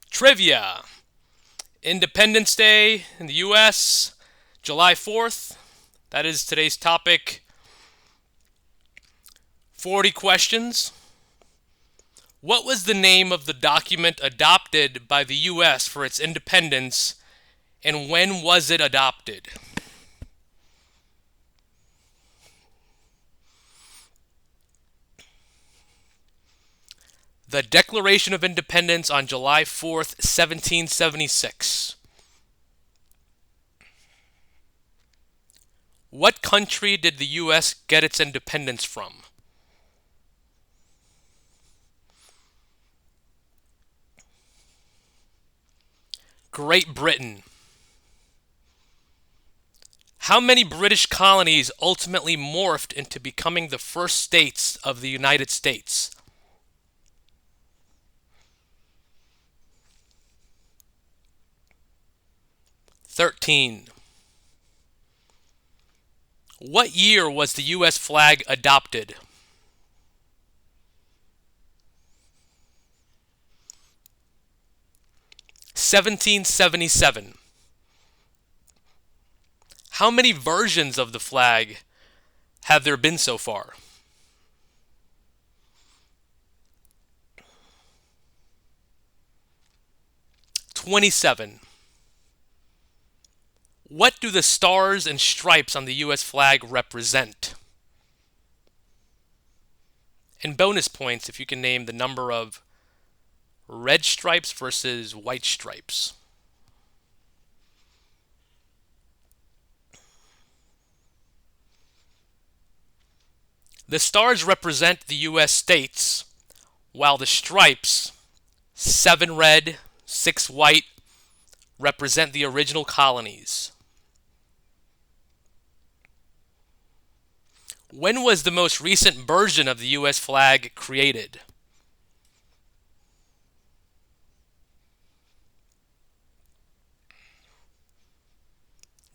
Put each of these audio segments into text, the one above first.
Trivia. Independence Day in the US, July 4th. That is today's topic. 40 questions. What was the name of the document adopted by the US for its independence, and when was it adopted? The Declaration of Independence on July 4th, 1776. What country did the US get its independence from? Great Britain. How many British colonies ultimately morphed into becoming the first states of the United States? 13. What year was the US flag adopted? 1777. How many versions of the flag have there been so far? 27. What do the stars and stripes on the US flag represent? And bonus points if you can name the number of red stripes versus white stripes. The stars represent the US states, while the stripes, 7 red, 6 white, represent the original colonies. When was the most recent version of the US flag created?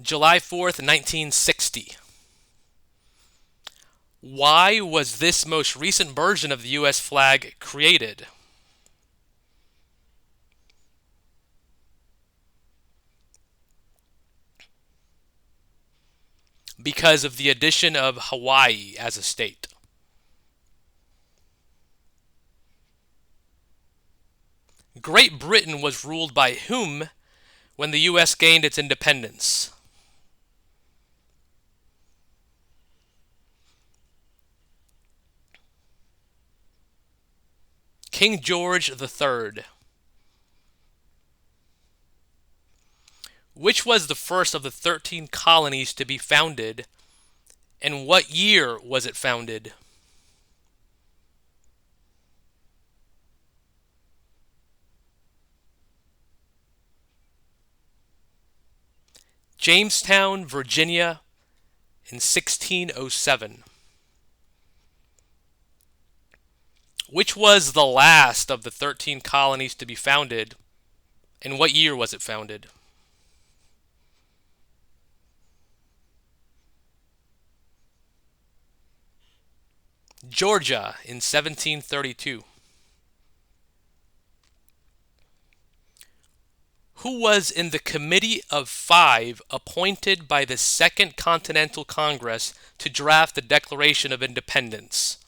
July 4th, 1960. Why was this most recent version of the US flag created? Because of the addition of Hawaii as a state. Great Britain was ruled by whom when the US gained its independence? King George III. Which was the first of the 13 colonies to be founded, and what year was it founded? Jamestown, Virginia, in 1607. Which was the last of the 13 colonies to be founded, and what year was it founded? Georgia, in 1732. Who was in the Committee of Five appointed by the Second Continental Congress to draft the Declaration of Independence?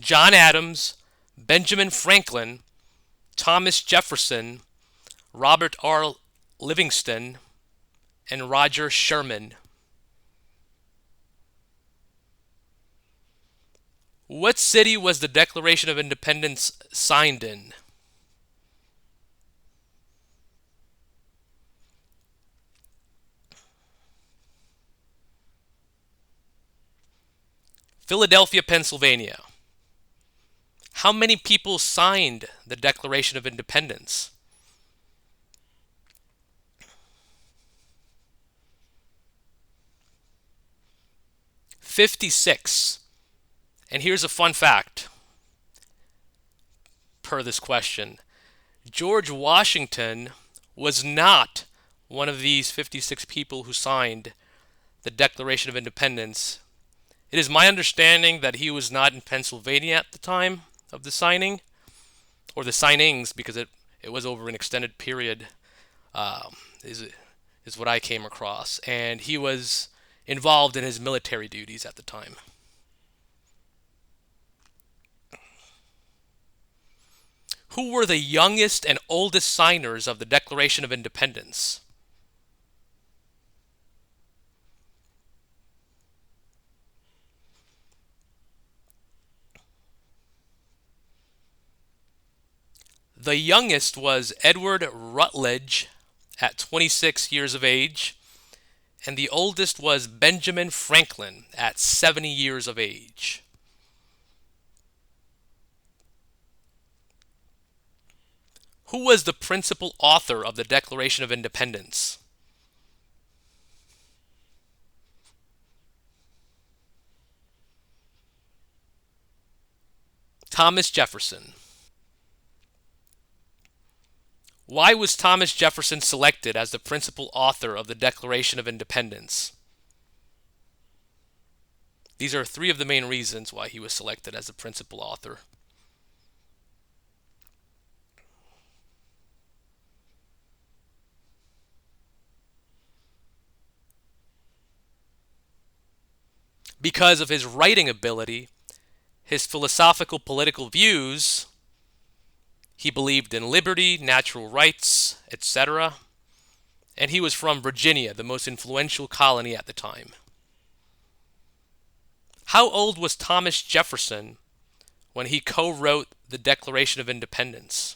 John Adams, Benjamin Franklin, Thomas Jefferson, Robert R. Livingston, and Roger Sherman. What city was the Declaration of Independence signed in? Philadelphia, Pennsylvania. How many people signed the Declaration of Independence? 56. And here's a fun fact per this question. George Washington was not one of these 56 people who signed the Declaration of Independence. It is my understanding that he was not in Pennsylvania at the time of the signing, or the signings, because it was over an extended period, um, is, is what I came across. And he was involved in his military duties at the time. Who were the youngest and oldest signers of the Declaration of Independence? The youngest was Edward Rutledge at 26 years of age, and the oldest was Benjamin Franklin at 70 years of age. Who was the principal author of the Declaration of Independence? Thomas Jefferson. Why was Thomas Jefferson selected as the principal author of the Declaration of Independence? These are three of the main reasons why he was selected as the principal author. Because of his writing ability, his philosophical political views, he believed in liberty, natural rights, etc., and he was from Virginia, the most influential colony at the time. How old was Thomas Jefferson when he co-wrote the Declaration of Independence?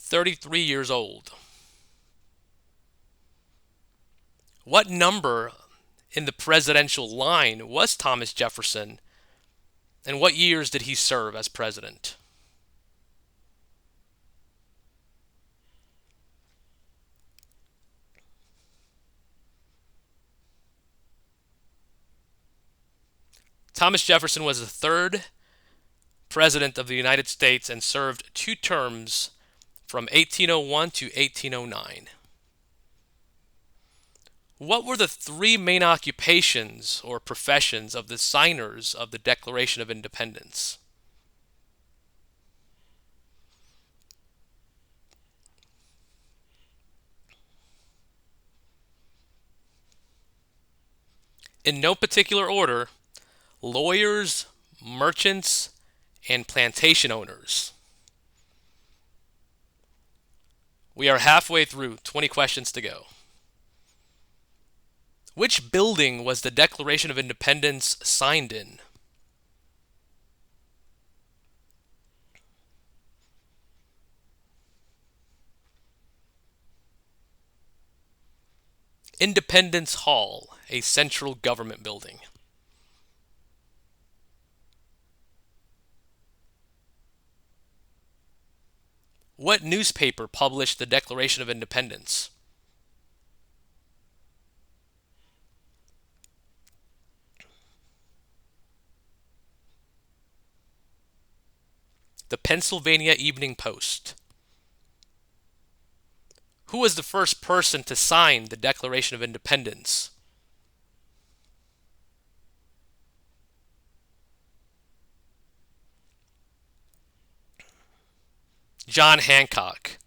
33 years old. What number in the presidential line was Thomas Jefferson, and what years did he serve as president? Thomas Jefferson was the third president of the United States and served two terms from 1801 to 1809. What were the three main occupations or professions of the signers of the Declaration of Independence? In no particular order: lawyers, merchants, and plantation owners. We are halfway through, 20 questions to go. Which building was the Declaration of Independence signed in? Independence Hall, a central government building. What newspaper published the Declaration of Independence? The Pennsylvania Evening Post. Who was the first person to sign the Declaration of Independence? John Hancock.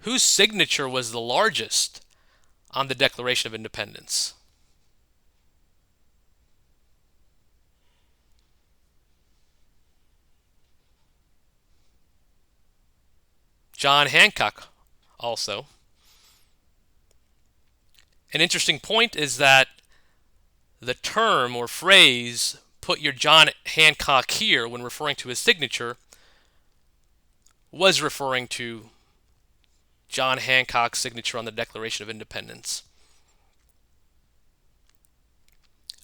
Whose signature was the largest on the Declaration of Independence? John Hancock also. An interesting point is that the term or phrase, "put your John Hancock here," when referring to his signature, was referring to John Hancock's signature on the Declaration of Independence.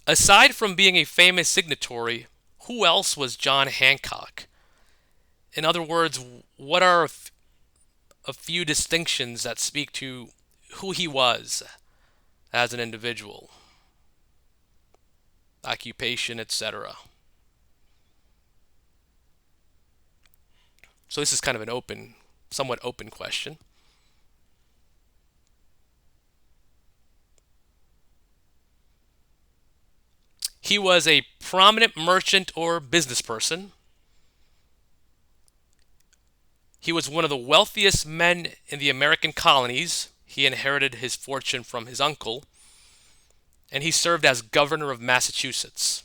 Aside from being a famous signatory, who else was John Hancock? In other words, what are a few distinctions that speak to who he was as an individual, occupation, etc. So this is kind of an somewhat open question. He was a prominent merchant or business person. He was one of the wealthiest men in the American colonies. He inherited his fortune from his uncle, and he served as governor of Massachusetts.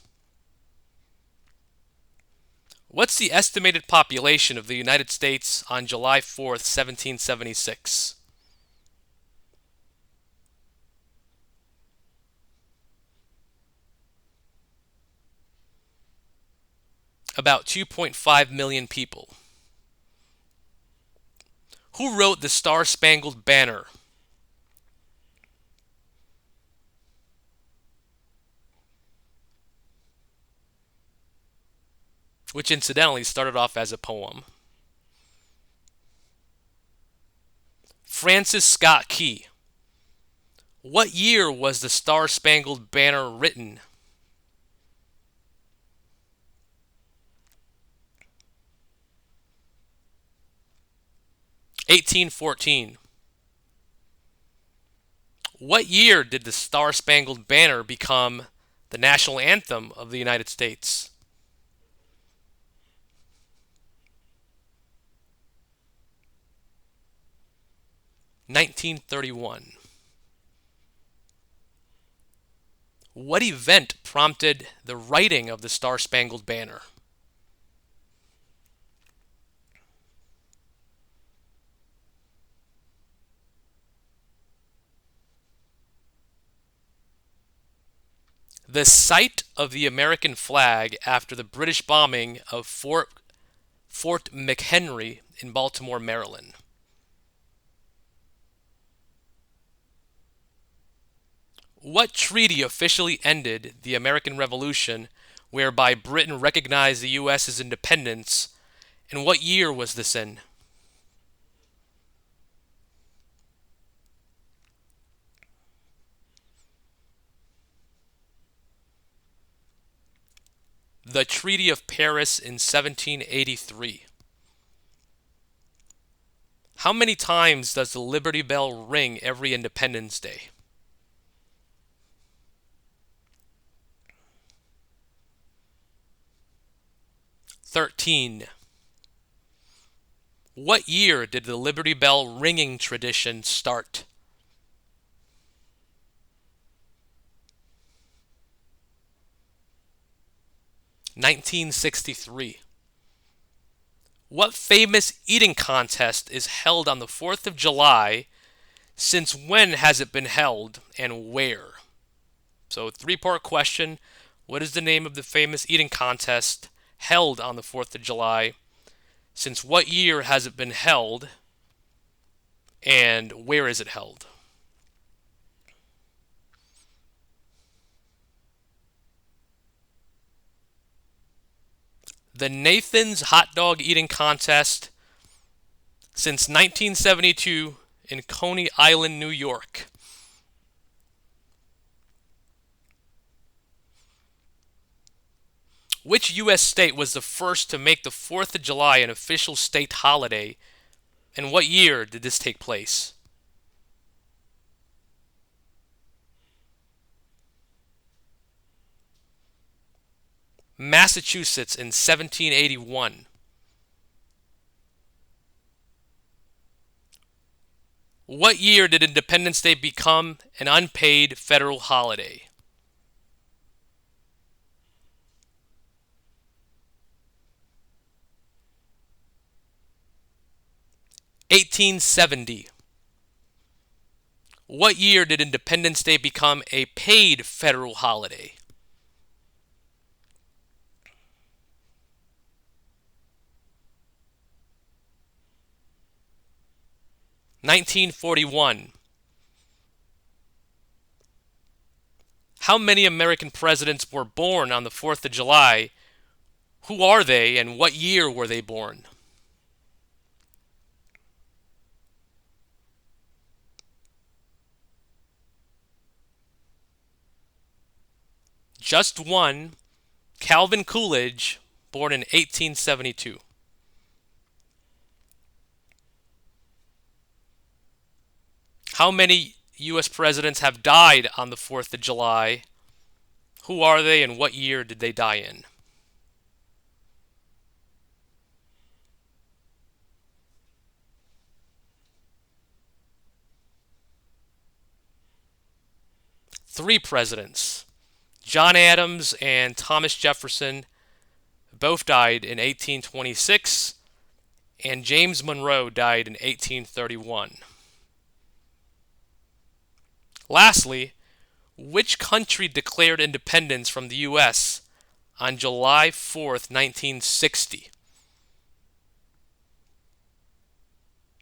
What's the estimated population of the United States on July 4th, 1776? About 2.5 million people. Who wrote the Star-Spangled Banner? Which incidentally started off as a poem. Francis Scott Key. What year was the Star-Spangled Banner written? 1814. What year did the Star-Spangled Banner become the national anthem of the United States? 1931. What event prompted the writing of the Star-Spangled Banner? The site of the American flag after the British bombing of Fort McHenry in Baltimore, Maryland. What treaty officially ended the American Revolution, whereby Britain recognized the U.S.'s independence, and what year was this in? The Treaty of Paris in 1783. How many times does the Liberty Bell ring every Independence Day? 13. What year did the Liberty Bell ringing tradition start? 1963. What famous eating contest is held on the 4th of July? Since when has it been held and where? So, three-part question. What is the name of the famous eating contest held on the 4th of July? Since what year has it been held? And where is it held? The Nathan's Hot Dog Eating Contest since 1972 in Coney Island, New York. Which U.S. state was the first to make the 4th of July an official state holiday, and what year did this take place? Massachusetts in 1781. What year did Independence Day become an unpaid federal holiday? 1870. What year did Independence Day become a paid federal holiday? 1941. How many American presidents were born on the 4th of July? Who are they and what year were they born? Just one, Calvin Coolidge, born in 1872. How many U.S. presidents have died on the 4th of July? Who are they and what year did they die in? Three presidents. John Adams and Thomas Jefferson both died in 1826, and James Monroe died in 1831. Lastly, which country declared independence from the U.S. on July 4th, 1960?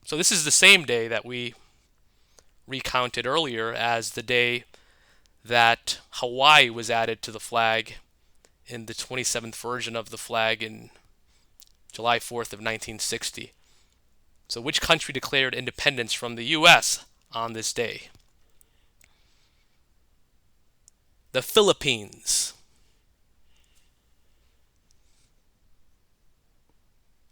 So this is the same day that we recounted earlier as the day that Hawaii was added to the flag in the 27th version of the flag in July 4th of 1960. So which country declared independence from the U.S. on this day? The Philippines.